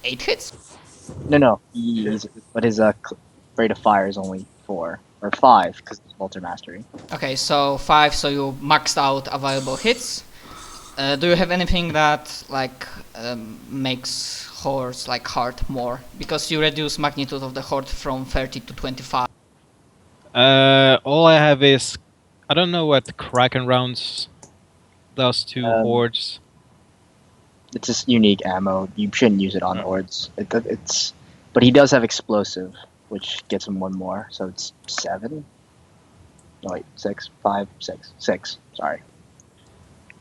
8 hits? No. But his rate of fire is only 4 or 5 because it's Bolter Mastery. Okay, so 5, so you maxed out available hits. Do you have anything that like makes hordes like hard more? Because you reduce magnitude of the horde from 30 to 25. All I have is I don't know what Kraken rounds does to hordes. It's just unique ammo. You shouldn't use it on hordes. But he does have explosive, which gets him 1 more, so it's 7. No wait, 6, 5, 6, 6. Sorry.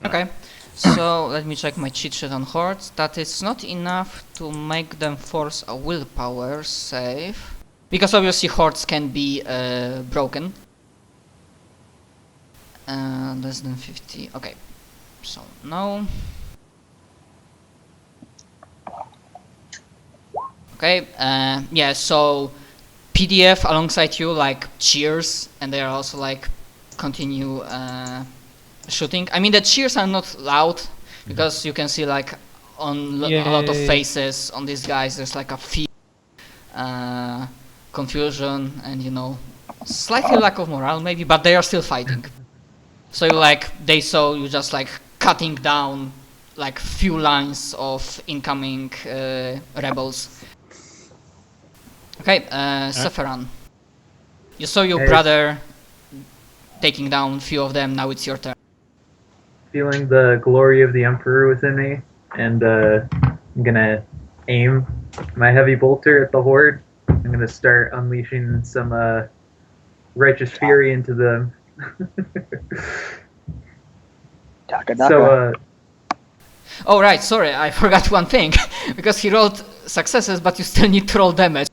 Okay, so let me check my cheat sheet on hordes. That is not enough to make them force a willpower save. Because obviously hordes can be broken. Less than 50. Okay, so no. Okay, yeah, so PDF alongside you like cheers, and they are also like continue shooting. I mean, the cheers are not loud because you can see like on a lot of faces on these guys there's like a fear, confusion, and you know, slightly lack of morale maybe, but they are still fighting. So you like they saw you just like cutting down like few lines of incoming rebels. Okay, Sephiran. You saw your brother taking down few of them, now it's your turn. Feeling the glory of the Emperor within me, and I'm gonna aim my heavy bolter at the horde. I'm gonna start unleashing some righteous fury into them. So, oh right, sorry, I forgot one thing. Because he rolled successes, but you still need to roll damage.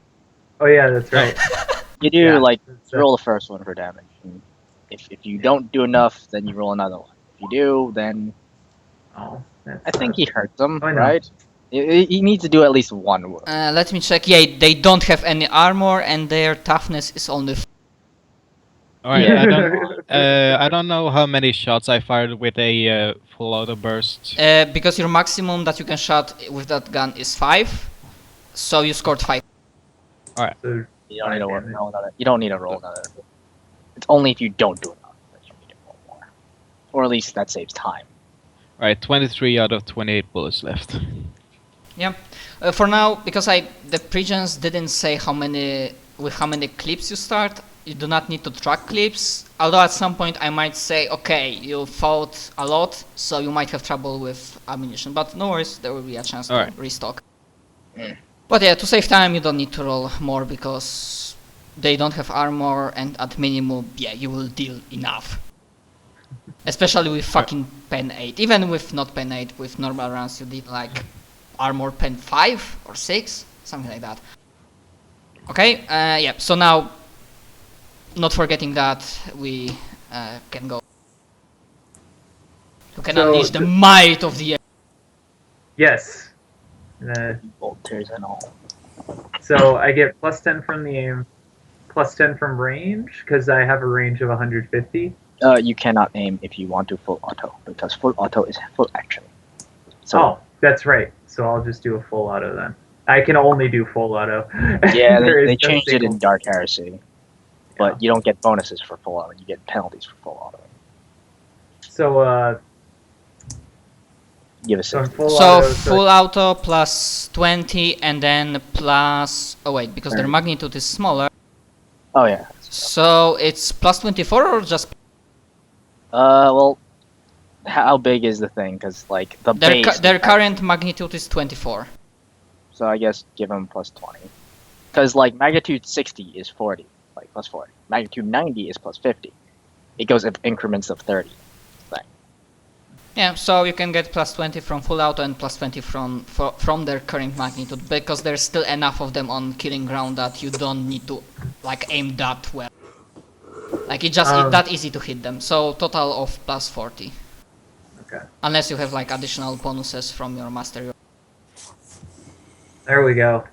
Oh yeah, that's right. You do roll the first one for damage. And if you don't do enough, then you roll another one. If you do, then I think he hurts them, right? He needs to do at least 1 wound. Let me check. Yeah, they don't have any armor, and their toughness is only. Alright, I don't know how many shots I fired with a full auto burst. Because your maximum that you can shot with that gun is 5, so you scored 5. Alright. So you don't need to roll another. You don't need to roll another. It's only if you don't do enough that you need to roll more, or at least that saves time. Alright, 23 out of 28 bullets left. Yeah. For now, because the pregens didn't say how many clips you start. You do not need to track clips, although at some point I might say, okay, you fought a lot, so you might have trouble with ammunition, but no worries, there will be a chance to restock. But yeah, to save time you don't need to roll more because they don't have armor, and at minimum, yeah, you will deal enough. Especially with fucking pen 8, even with not pen 8, with normal runs you did like armor pen 5 or 6, something like that. Okay, yeah, so now, not forgetting that, we can go. You can unleash the might of the air. Yes. Bolters and all. So I get +10 from the aim, +10 from range, because I have a range of 150. You cannot aim if you want to full auto, because full auto is full action. So, that's right. So I'll just do a full auto then. I can only do full auto. Yeah, they changed it in Dark Heresy. But you don't get bonuses for full auto, you get penalties for full auto. So, give us full auto plus 20 and then plus... Oh wait, because their magnitude is smaller. Oh yeah. So it's plus 24 or just... well, how big is the thing? Because like their current magnitude is 24. So I guess give them plus 20. Because like magnitude 60 is 40. Like plus 40. Magnitude 90 is plus 50. It goes in increments of 30. Yeah, so you can get plus 20 from full auto and plus 20 from their current magnitude, because there's still enough of them on killing ground that you don't need to like aim that well. Like it's that easy to hit them. So total of plus 40. Okay. Unless you have like additional bonuses from your master. There we go.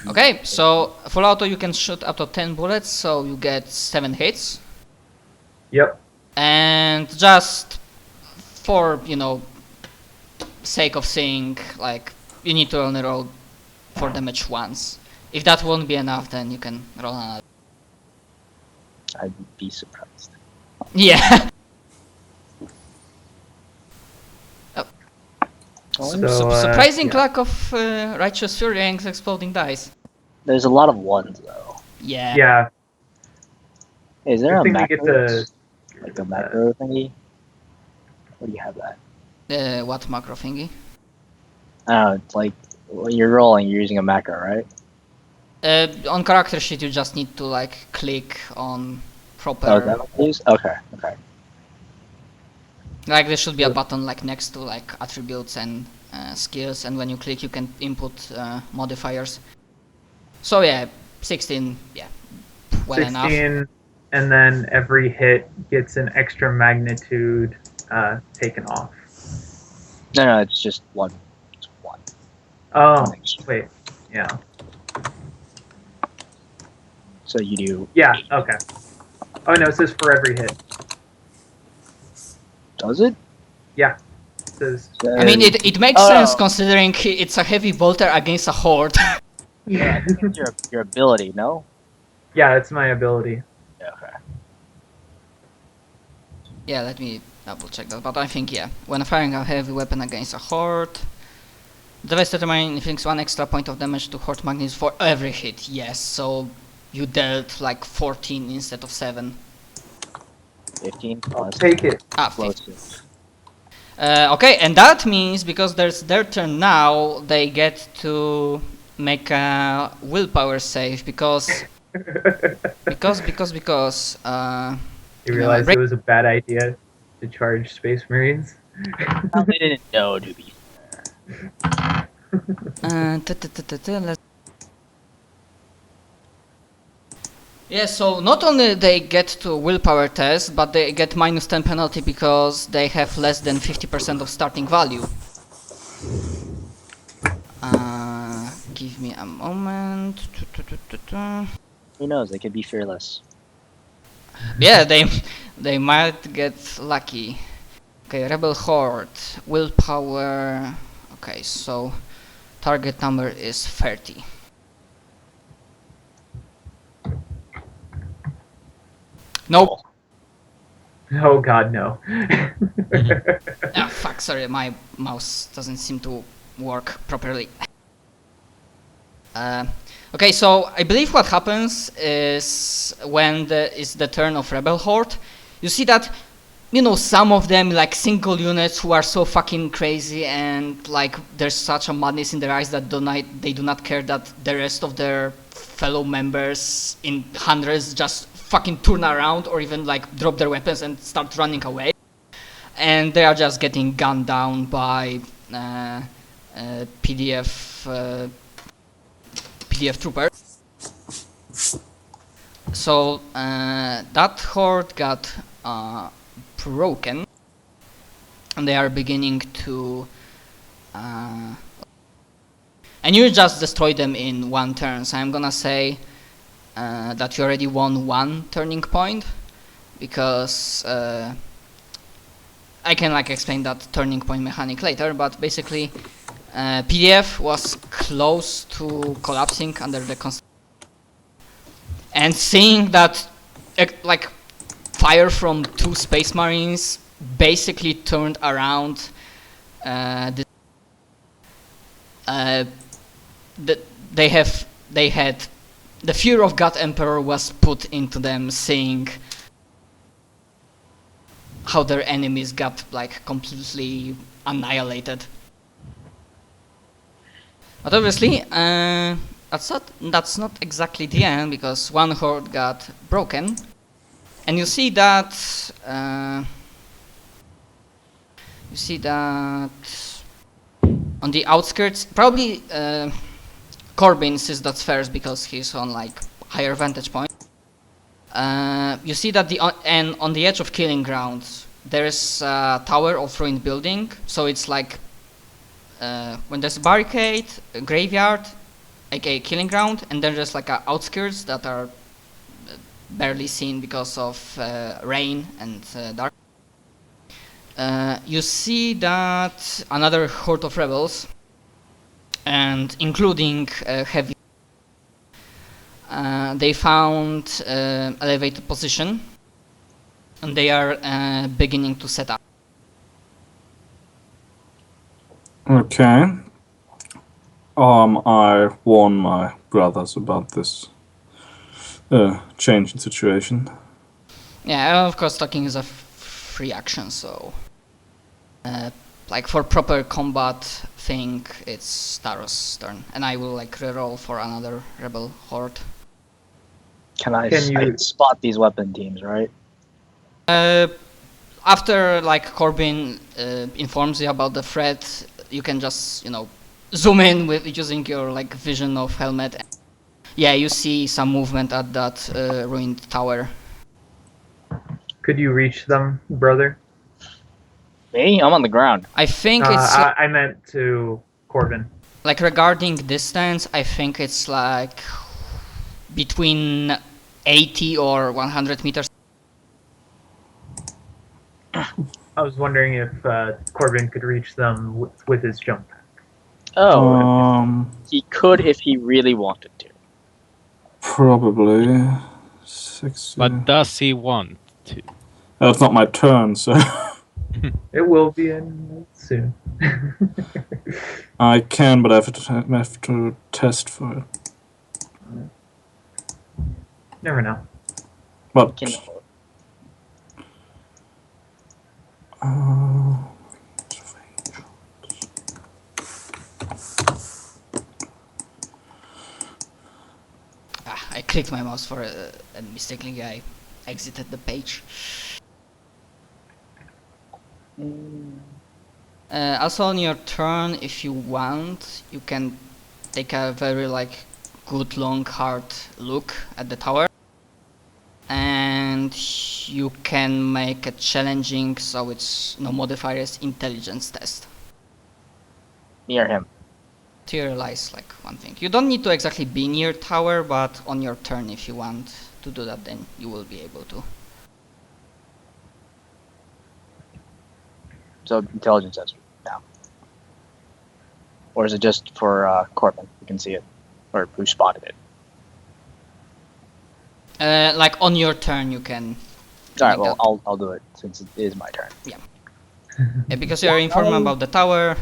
Okay, so full auto you can shoot up to 10 bullets, so you get 7 hits. Yep. And just for, you know, sake of saying, like, you need to only roll for damage once. If that won't be enough, then you can roll another. I'd be surprised. Yeah. Surprising yeah. lack of Righteous Fury and exploding dice. There's a lot of ones though. Yeah. Yeah. Is there I a think we macro? get to. Like a macro thingy? Or do you have that? What macro thingy? I don't know, it's like when you're rolling, you're using a macro, right? On character sheet, you just need to like click on proper. Oh, is that what you use? Okay, okay. Like there should be a button like next to like attributes and skills, and when you click, you can input modifiers. So yeah, 16. Yeah, well 16, enough. and then every hit gets an extra magnitude taken off. No, it's just one. It's one. Oh, One extra. wait. Yeah. So you do. Yeah, okay. Oh, no, it says for every hit. Does it? Yeah. It says. I mean, it makes Oh. sense considering it's a heavy bolter against a horde. Yeah, I think it's your ability, no? Yeah, it's my ability. Yeah, okay. Yeah, let me double check that, but I think yeah. When firing a heavy weapon against a horde, the device determines inflicts 1 extra point of damage to horde magnets for every hit. Yes, so you dealt like 14 instead of 7. 15 I'll plus take it. 15. explosive. Okay, and that means because there's their turn now, they get to make a willpower save because You realized it was a bad idea to charge Space Marines? Well, they didn't know, to be fair. let's. Yeah, so not only they get to willpower test, but they get minus 10 penalty because they have less than 50% of starting value. Give me a moment. Who knows? They could be fearless. Yeah, they might get lucky. Okay, Rebel Horde, willpower. Okay, so target number is 30. Nope. Oh god, no. Ah, fuck, sorry, my mouse doesn't seem to work properly. Okay, so I believe what happens is when it's the turn of Rebel Horde, you see that, you know, some of them, like single units who are so fucking crazy and like there's such a madness in their eyes that they do not care that the rest of their fellow members in hundreds just fucking turn around or even like drop their weapons and start running away. And they are just getting gunned down by PDF troopers. So that horde got broken, and they are beginning to and you just destroy them in one turn. So I'm gonna say that you already won one turning point, because I can like explain that turning point mechanic later, but basically PDF was close to collapsing under the and seeing that like fire from 2 Space Marines basically turned around they had the fear of God Emperor was put into them, seeing how their enemies got like completely annihilated. But obviously, that's not exactly the end, because one horde got broken, and you see that on the outskirts, probably Corbin sees that first because he's on like higher vantage point. You see that on the edge of Killing Grounds there is a tower of ruined building, so it's like when there's a barricade, a graveyard, aka Killing Ground, and then there's like outskirts that are barely seen because of rain and dark. you see that another horde of rebels, and including heavy, they found elevated position, and they are beginning to set up. Okay. I warn my brothers about this change in situation. Yeah, of course, talking is a free action, so like for proper combat thing, it's Taros' turn, and I will like reroll for another rebel horde. I spot these weapon teams, right? After like Corbin informs you about the threat, you can just zoom in with using your like vision of helmet. Yeah, you see some movement at that ruined tower. Could you reach them, brother? Me? I'm on the ground. I think it's I meant to Corbin. like regarding distance, I think it's like between 80 or 100 meters. I was wondering if Corbin could reach them with his jump pack. Oh, he could if he really wanted to. Probably 60. But does he want to? It's not my turn, so It will be in soon. I can, but I have to test for it. Never know. But I clicked my mouse for and mistakenly I exited the page. Also on your turn, if you want, you can take a very like good long hard look at the tower, and you can make a challenging, so it's no modifiers, intelligence test. Near him. Materialize like one thing. You don't need to exactly be near tower, but on your turn, if you want to do that, then you will be able to. So intelligence test now. Or is it just for Corbin? You can see it, or who spotted it? Like on your turn, you can. All right. Well, I'll do it since it is my turn. Yeah, because you're informed about the tower.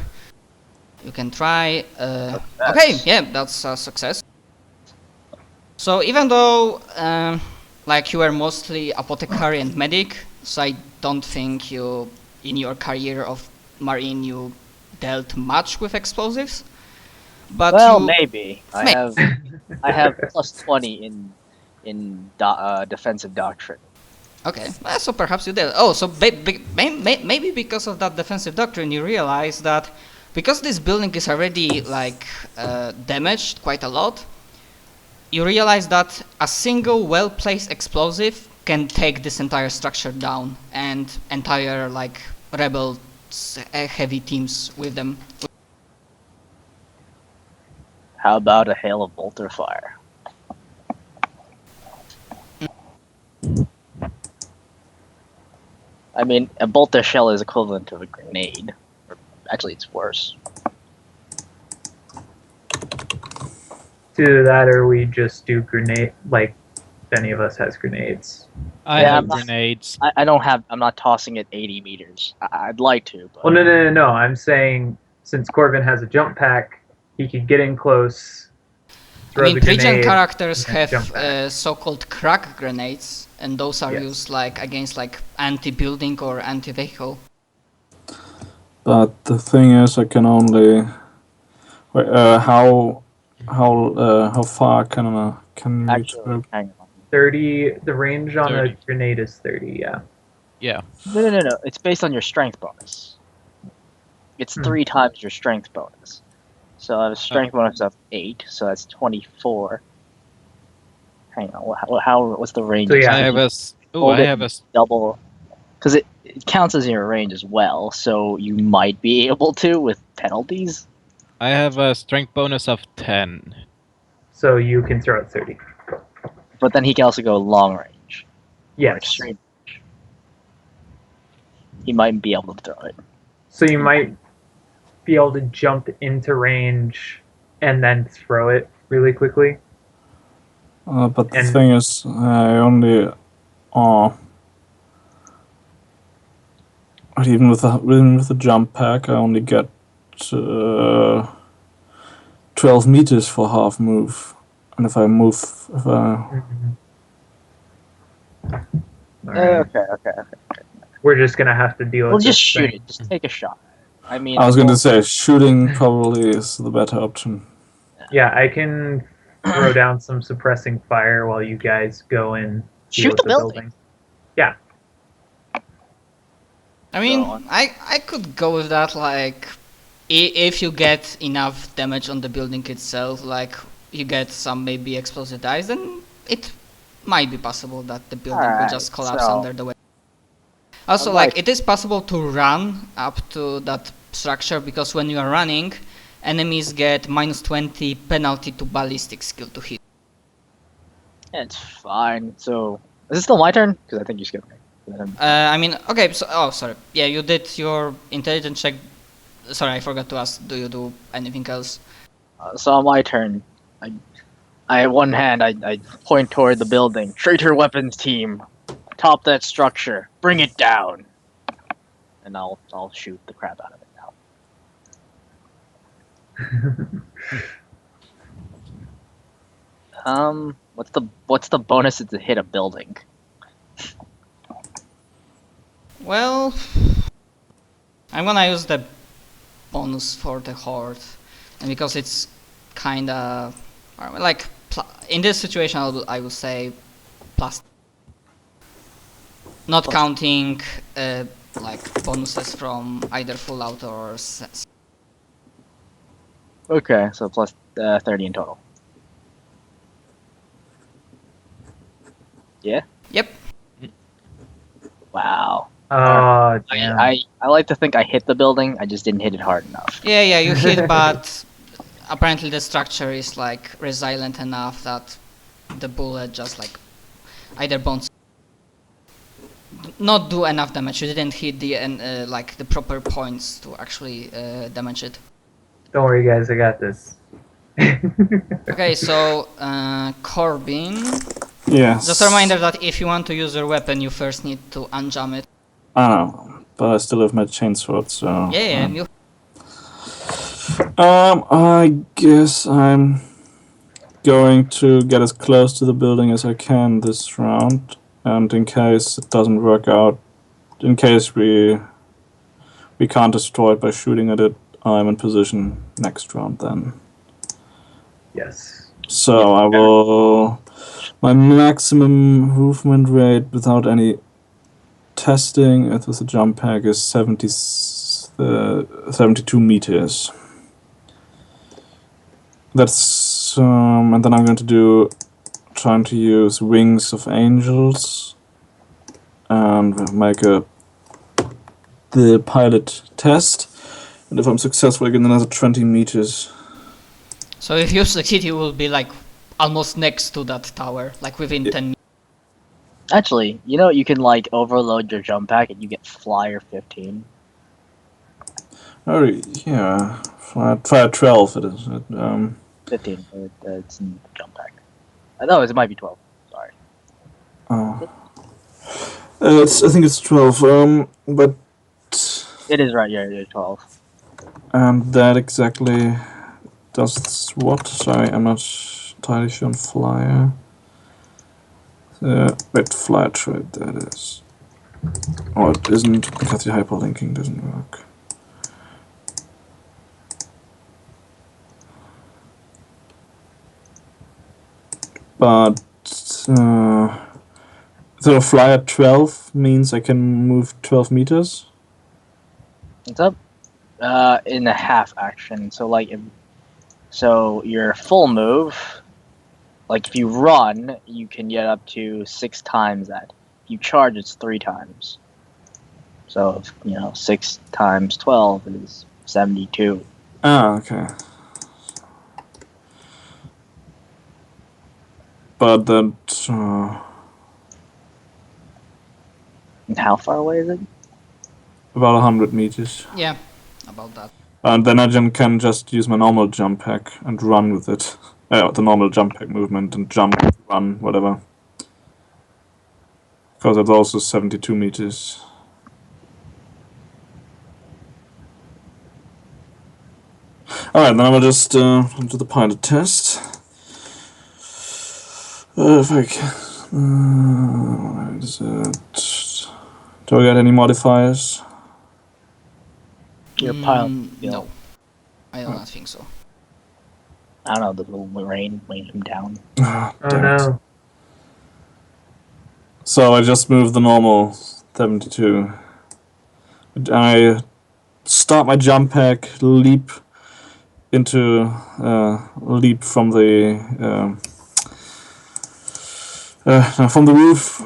You can try. Okay, yeah, that's a success. So even though, like you were mostly apothecary and medic, so I don't think you, in your career of marine, you dealt much with explosives. But maybe I have plus 20 in defensive doctrine. Okay, so perhaps you did. Oh, so maybe because of that defensive doctrine, you realize that because this building is already like damaged quite a lot, you realize that a single well-placed explosive can take this entire structure down and entire like rebel heavy teams with them. How about a hail of bolter fire? I mean, a bolter shell is equivalent to a grenade. Or actually, it's worse. Do that, or we just do grenade. Like, if any of us has grenades. I have grenades. I don't have. I'm not tossing it 80 meters. I'd like to. But... Well, no. I'm saying since Corbin has a jump pack, he could get in close. I mean, Pregen characters have so-called crack grenades, and those are used like against like anti-building or anti-vehicle. But the thing is, I can only. Wait, how far can you actually, hang on. 30. The range on 30. a grenade is 30. Yeah. Yeah. No. It's based on your strength bonus. It's 3 times your strength bonus. So I have a strength bonus of 8, so that's 24. Hang on, what's the range? So, yeah. I have a double, because it counts as your range as well. So you might be able to with penalties. I have a strength bonus of 10. So you can throw at 30. But then he can also go long range. Yes. Extreme. he might be able to throw it. So you might be able to jump into range and then throw it really quickly. But the And- thing is, I only. Even with the jump pack, I only get 12 meters for half move, and if I move, All right. Okay. We're just gonna have to deal Well, with just this shoot thing. it. Just take a shot. I mean, I was going to say shooting probably is the better option. Yeah, I can throw down some suppressing fire while you guys go and deal Shoot with the the building. building. Yeah. I mean, So- I could go with that, like, if you get enough damage on the building itself, like, you get some maybe explosive dice, then it might be possible that the building will Alright, just collapse so- under the weight. Also, Alright. like, it is possible to run up to that structure, because when you are running, enemies get -20 penalty to ballistic skill to hit. It's fine. So, is it still my turn? Because I think you skipped me. I mean, okay, so, oh, sorry. Yeah, you did your intelligence check. Sorry, I forgot to ask, do you do anything else? So on my turn, I one hand I point toward the building. Traitor weapons team, top that structure, bring it down, and I'll shoot the crap out of it now. What's the bonus to hit a building? Well, I'm gonna use the bonus for the horde, and because it's kinda like in this situation, I will say plus, not Plus. counting like bonuses from either full out or Okay, so plus 30 in total. Yeah. Yep. Wow. Oh, damn. I like to think I hit the building. I just didn't hit it hard enough. Yeah, you hit, but apparently the structure is like resilient enough that the bullet just like either bounce, not do enough damage. You didn't hit the like the proper points to actually damage it. Don't worry, guys. I got this. Okay, so Corbin. Yes. Just a reminder that if you want to use your weapon, you first need to unjam it. I know, but I still have my chainsword, so. Yeah, you. I guess I'm going to get as close to the building as I can this round, and in case it doesn't work out, in case we can't destroy it by shooting at it, I'm in position next round then. Yes. So I will. My maximum movement rate without any testing with the jump pack is 72 meters. That's and then I'm going to trying to use Wings of Angels and make the pilot test. And if I'm successful, I get another 20 meters. So if you succeed, you will be like almost next to that tower, like within 10 meters. Actually, you know you can like overload your jump pack and you get flyer 15. Oh yeah, fire 12 it is. 15. It's in the jump pack. No, it might be 12. Sorry. Oh. I think it's 12. But It is right. Yeah, 12. and that exactly does what? Sorry, I'm not entirely sure on flyer. Wait, flyer trade that is. Oh, it isn't because the hyperlinking doesn't work. But so flyer 12 means I can move 12 meters. What's up? In a half action. So like, so your full move, like if you run, you can get up to 6 times that. If you charge, it's 3 times. So 6 times 12 is 72. Ah, okay. But that. And how far away is it? about 100 meters. Yeah, about that. And then I can just use my normal jump pack and run with it. The normal jump pack movement and jump, run, whatever. Because it's also 72 meters. Alright, then I will just do the pilot test. If I can. What is it? Do I get any modifiers? Your pilot. No, I do not think so. I don't know, the little rain weighing him down. Oh Damn it. no. So I just move the normal 72. I start my jump pack, leap from the roof,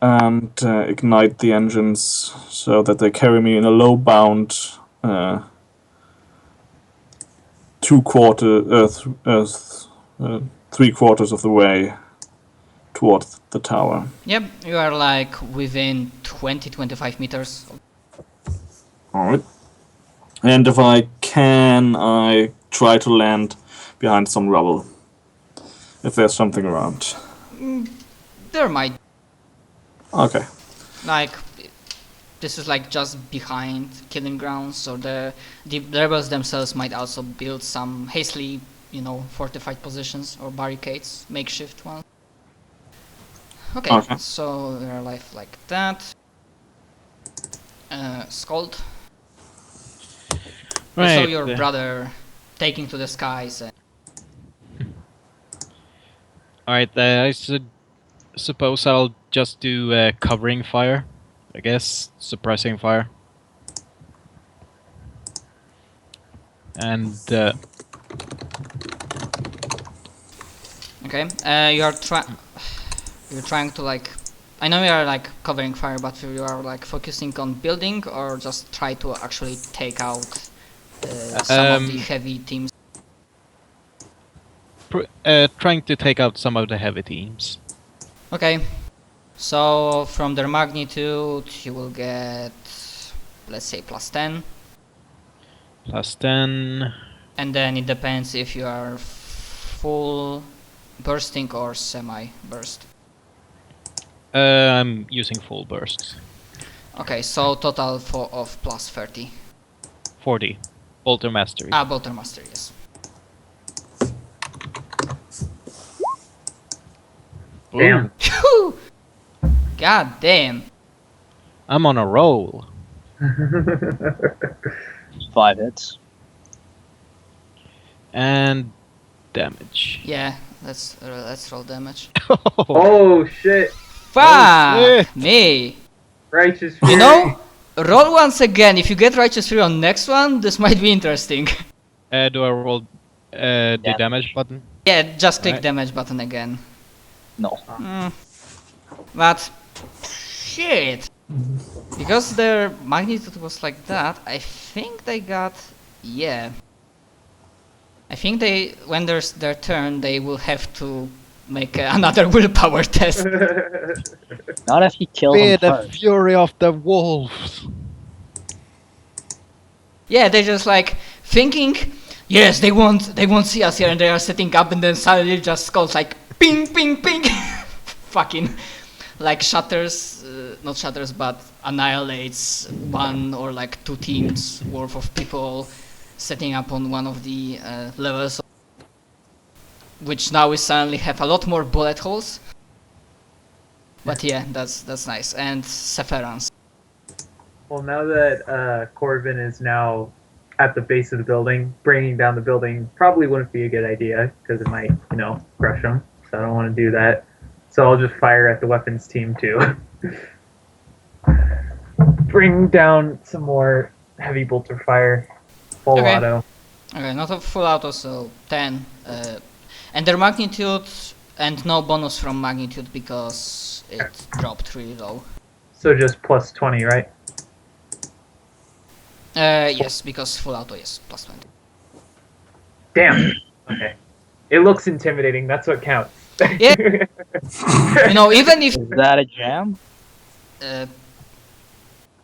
and ignite the engines so that they carry me in a low bound 3/4 of the way towards the tower. Yep, you are like within 20-25 meters. Alright. And if I can, I try to land behind some rubble. If there's something around. There might, Okay. like, this is like just behind killing grounds, so the rebels themselves might also build some hastily, fortified positions or barricades, makeshift ones. Okay, Okay. so we are alive like that. Scold. I saw your brother taking to the skies. Alright, I suppose I'll just do covering fire. I guess suppressing fire. And Okay, you're trying to like. I know you are like covering fire, but you are like focusing on building, or just try to actually take out some of the heavy teams. trying to take out some of the heavy teams. Okay, so from their magnitude, you will get, let's say, +10. +10. And then it depends if you are full bursting or semi-burst. I'm using full bursts. Okay, so total of +30. 40. Bolter Mastery. Bolter Master, yes. Damn. Phew! God damn. I'm on a roll. 5 hits. And damage. Yeah, let's roll damage. Oh shit. Fuck shit. me. Righteous Fury. You know, roll once again. If you get Righteous Fury on next one, this might be interesting. Do I roll the damage button? Yeah, just click Right. damage button again. No. But shit. Because their magnitude was like that, I think they got, yeah. I think they, when there's their turn, they will have to make another willpower test. Not if you kill him the first. fury of the wolves. Yeah, they're just like thinking, yes, they won't see us here, and they are setting up, and then suddenly just goes like ping, ping, ping, fucking like shatters, not shatters, but annihilates one or like two teams worth of people setting up on one of the levels, which now we suddenly have a lot more bullet holes. But yeah, that's nice. And Sepherans. Well, now that Corvin is now at the base of the building, bringing down the building probably wouldn't be a good idea because it might, crush him. So I don't want to do that. So I'll just fire at the weapons team too. Bring down some more heavy bolter fire. Full Okay. auto. Okay, not a full auto, so 10. And their magnitude, and no bonus from magnitude because it dropped really low. So just plus 20, right? Yes, because full auto, yes, +20. Damn. Okay. It looks intimidating. That's what counts. Yeah. Even if Is that a jam?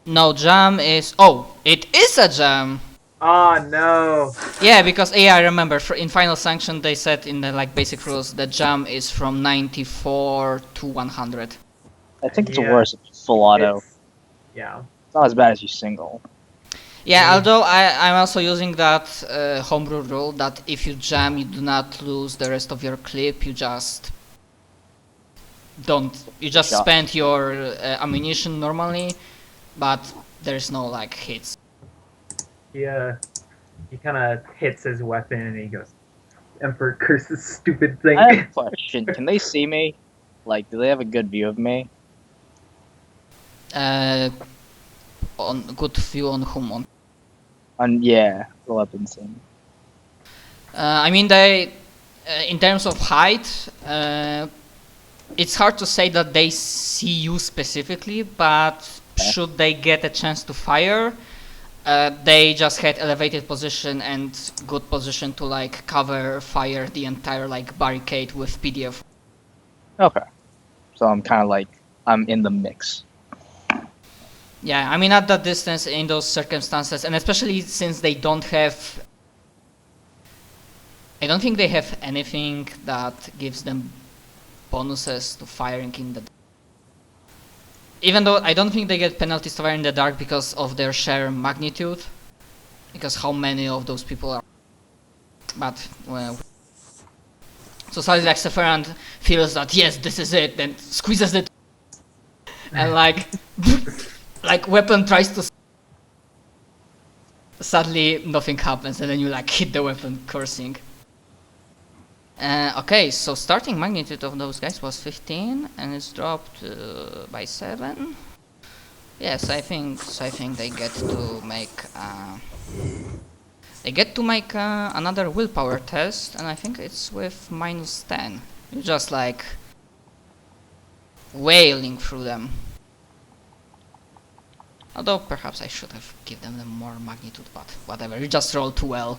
No, jam is... Oh, it is a jam! Oh no! Yeah, because I remember in Final Sanction they said in the basic rules that jam is from 94 to 100. I think it's Yeah. worse if it's full auto. Yeah. It's not as bad as you single. Yeah, although I'm also using that homebrew rule that if you jam, you do not lose the rest of your clip. You just Shot. spend your ammunition normally, but there's no hits. Yeah. He kind of hits his weapon and he goes, Emperor curses stupid thing. I have a question. Can they see me? Like, do they have a good view of me? On good view on whom? Yeah, the weapons thing. I mean, they, in terms of height, it's hard to say that they see you specifically, but should they get a chance to fire, they just had elevated position and good position to cover fire the entire barricade with PDF. Okay. So I'm kind of I'm in the mix. Yeah, I mean at that distance in those circumstances, and especially since they don't have... I don't think they have anything that gives them bonuses to firing in the... Even though I don't think they get penalties to fire in the dark because of their sheer magnitude. Because how many of those people are... But, well... So somebody like Sephiroth feels that, yes, this is it, then squeezes it... And weapon tries to... Sadly, nothing happens, and then you hit the weapon, cursing. Okay, so starting magnitude of those guys was 15, and it's dropped by 7. Yes, I think they get to make another willpower test, and I think it's with -10. You're just wailing through them. Although perhaps I should have given them more magnitude, but whatever, you just roll too well.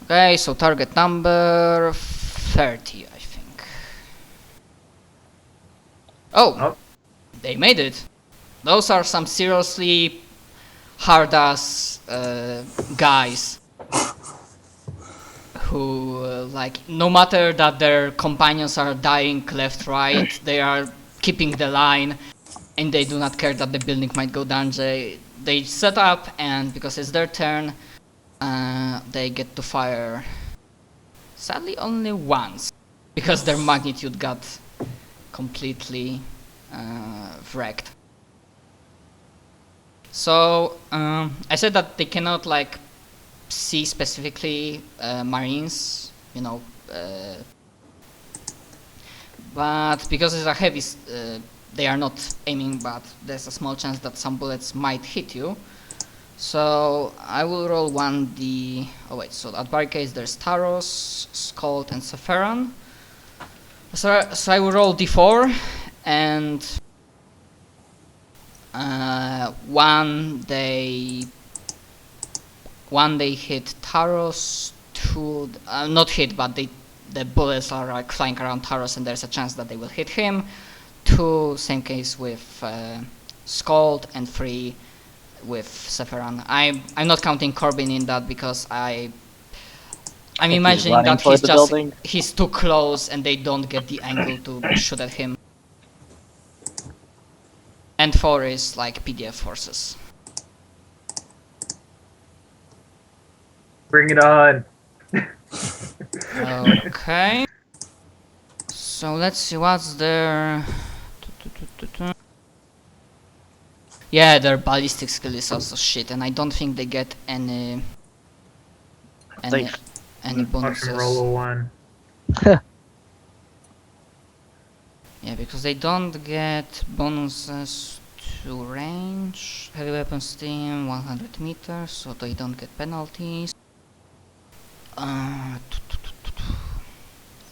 Okay, so target number 30, I think. Oh! They made it! Those are some seriously hard-ass guys. Who, no matter that their companions are dying left, right, they are keeping the line, and they do not care that the building might go down. They set up, and because it's their turn, they get to fire. Sadly, only once, because their magnitude got completely wrecked. So I said that they cannot see specifically Marines, but because it's a heavy, they are not aiming, but there's a small chance that some bullets might hit you. So I will roll 1d. Oh wait, so at barricades there's Taros, Skald, and Sephiroth. So I will roll d4, and one they hit Taros, 2 not hit, but the bullets are flying around Taros, and there's a chance that they will hit him. 2, same case with Skald, and 3 with Sephiroth. I'm not counting Corbin in that because I'm imagining that he's too close and they don't get the angle to shoot at him. And 4 is PDF forces. Bring it on! Okay. So let's see what's their... Yeah, their ballistic skill is also shit, and I don't think they get any bonuses. Roll a 1. Yeah, because they don't get bonuses to range. Heavy weapons team 100 meters, so they don't get penalties.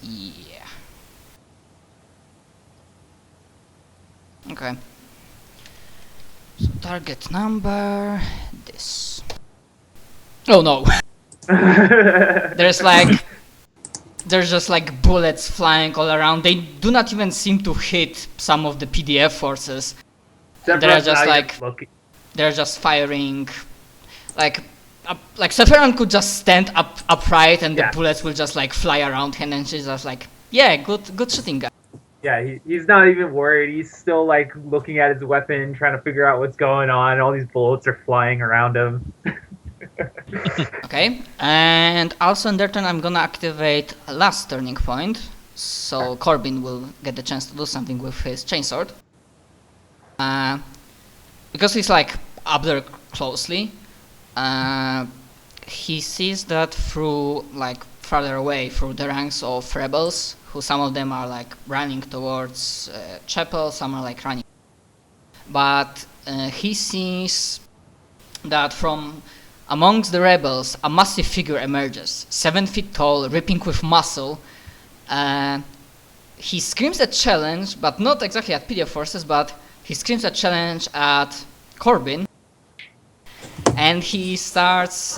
Yeah. Okay. So target number this. Oh no. There's there's just like bullets flying all around. They do not even seem to hit some of the PDF forces. They're just like they're just firing, like Seferan could just stand upright and the bullets will just like fly around him, and she's just like, yeah, good shooting guy. Yeah, he's not even worried. He's still like looking at his weapon, trying to figure out what's going on. All these bullets are flying around him. Okay, and also in their turn I'm gonna activate a last turning point, so Corbin will get the chance to do something with his chainsword. Because he's like up there closely, he sees that through like farther away through the ranks of rebels, who some of them are like running towards chapel, some are like running. But he sees that from amongst the rebels, a massive figure emerges, 7 feet tall, ripping with muscle. He screams a challenge, but not exactly at PDF forces, but he screams a challenge at Corbin. And he starts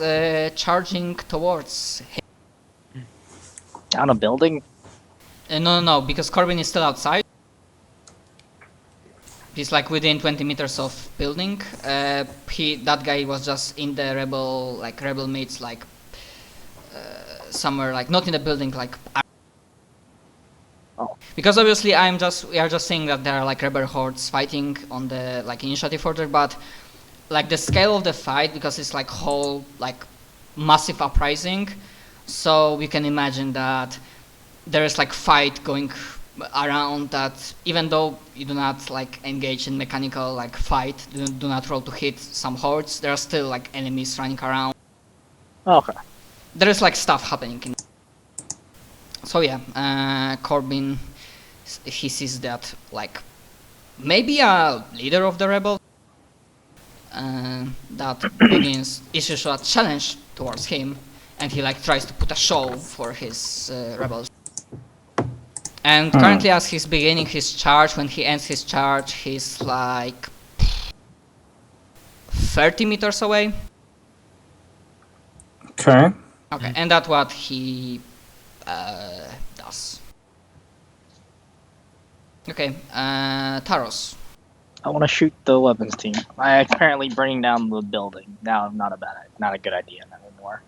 charging towards him. Down a building? No, because Corbin is still outside. He's like within 20 meters of building. That guy was just in the rebel mates, like somewhere, like not in the building, like. Oh. Because obviously we are just saying that there are like rebel hordes fighting on the like initiative order, but like the scale of the fight, because it's like whole like massive uprising, so we can imagine that there is like fight going around, that even though you do not like engage in mechanical like fight, do not roll to hit some hordes, there are still like enemies running around. Okay. There is like stuff happening in. So yeah, Corbin, he sees that like maybe a leader of the rebels that issues a challenge towards him, and he like tries to put a show for his rebels. And currently, as he's beginning his charge, when he ends his charge, he's like 30 meters away. Okay. Okay, and that's what he does. Okay, Taros. I want to shoot the weapons team. I'm currently burning down the building. Now, not a good idea anymore.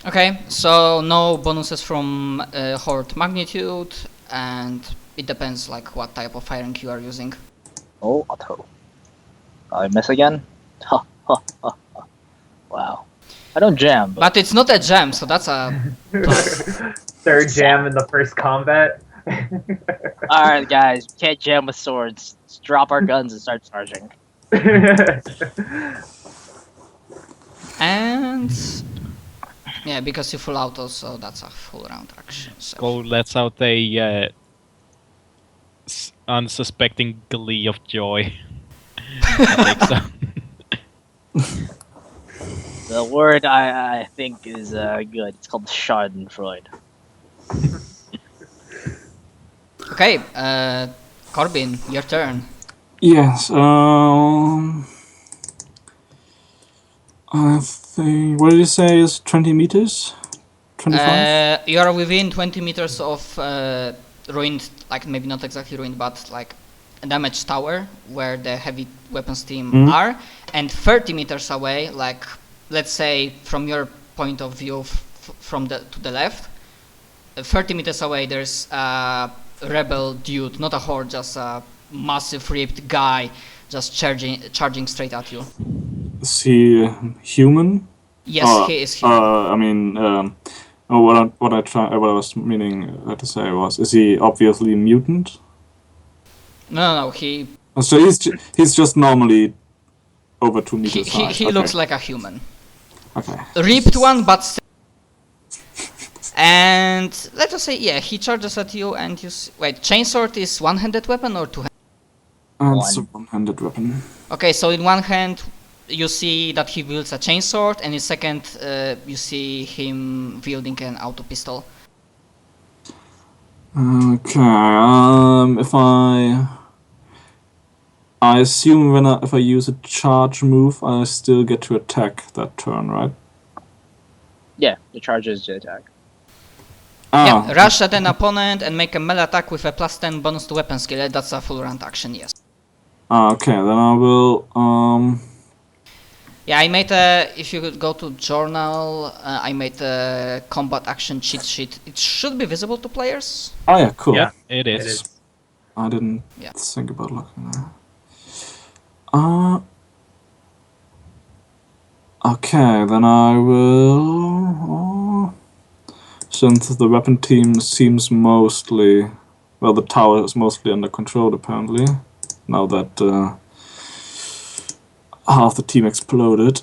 Okay, so no bonuses from horde magnitude, and it depends like what type of firing you are using. Oh, auto. I miss again? Ha ha ha ha. Wow. I don't jam, But it's not a jam, so that's a plus. Third jam in the first combat. Alright guys, can't jam with swords. Just drop our guns and start charging. And yeah, because you full auto, so that's a full round action. So. Go lets out a unsuspecting glee of joy. I think so. The word I think is good. It's called Schadenfreude. Okay, Corbin, your turn. Yes. I think. What did you say is 20 meters? 25. You are within 20 meters of ruined, like maybe not exactly ruined, but like a damaged tower where the heavy weapons team are, and 30 meters away, like let's say from your point of view from to the left, 30 meters away there's a rebel dude, not a horde, just a massive ripped guy just charging straight at you. Is he human? Yes, he is human. I mean, what I was meaning to say was, is he obviously mutant? No, he So he's just normally over 2 meters high. he looks like a human. Okay. Ripped one, but still. And let us say, yeah, he charges at you, and you wait. Chainsword is one-handed weapon or two-handed? It's a one-handed weapon. Okay, so in one hand you see that he wields a chainsword, and in second you see him wielding an auto pistol. Okay. If I assume if I use a charge move, I still get to attack that turn, right? Yeah, the charge is to attack. Yeah, rush at an opponent and make a melee attack with a +10 bonus to weapon skill. That's a full round action, yes. Okay, then I will. Yeah, I made a. If you could go to journal, I made a combat action cheat sheet. It should be visible to players. Oh yeah, cool. Yeah, it It is. is. I didn't Yeah. think about looking there. Okay, then I will. Since the weapon team seems mostly, well, the tower is mostly under control apparently. Now that half the team exploded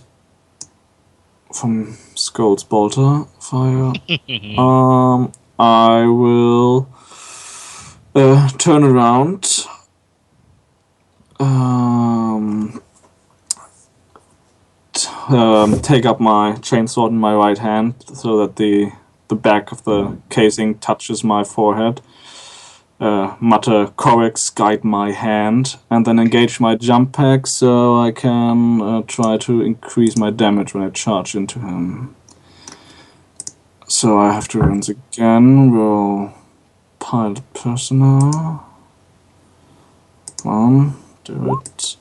from Skull's bolter fire. I will turn around. Take up my chainsword in my right hand so that the back of the casing touches my forehead. Mutter Corex, guide my hand, and then engage my jump pack so I can try to increase my damage when I charge into him. So I have to once again roll pilot personnel. Do it.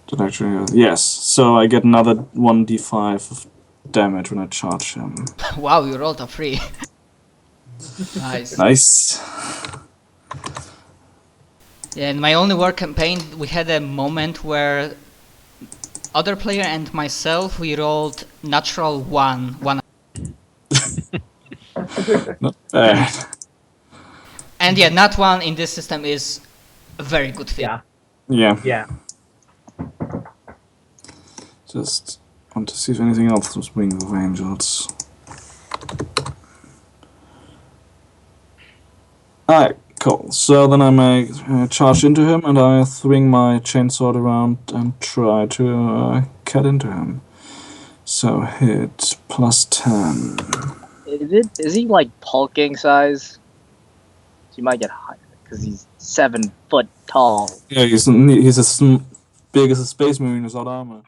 Did actually, yes. So I get another 1d5 of damage when I charge him. Wow, you rolled a 3. Nice. Nice. Yeah, in my only war campaign, we had a moment where other player and myself, we rolled natural 1. Not bad. And yeah, nat 1 in this system is a very good thing. Yeah. Yeah. Yeah. Just want to see if anything else was Wings of Angels. Alright, cool. So then I may charge into him and I swing my chainsword around and try to cut into him. So hit +10. Is he like hulking size? You might get higher because he's 7 foot tall. Yeah, he's as big as a space marine without armor.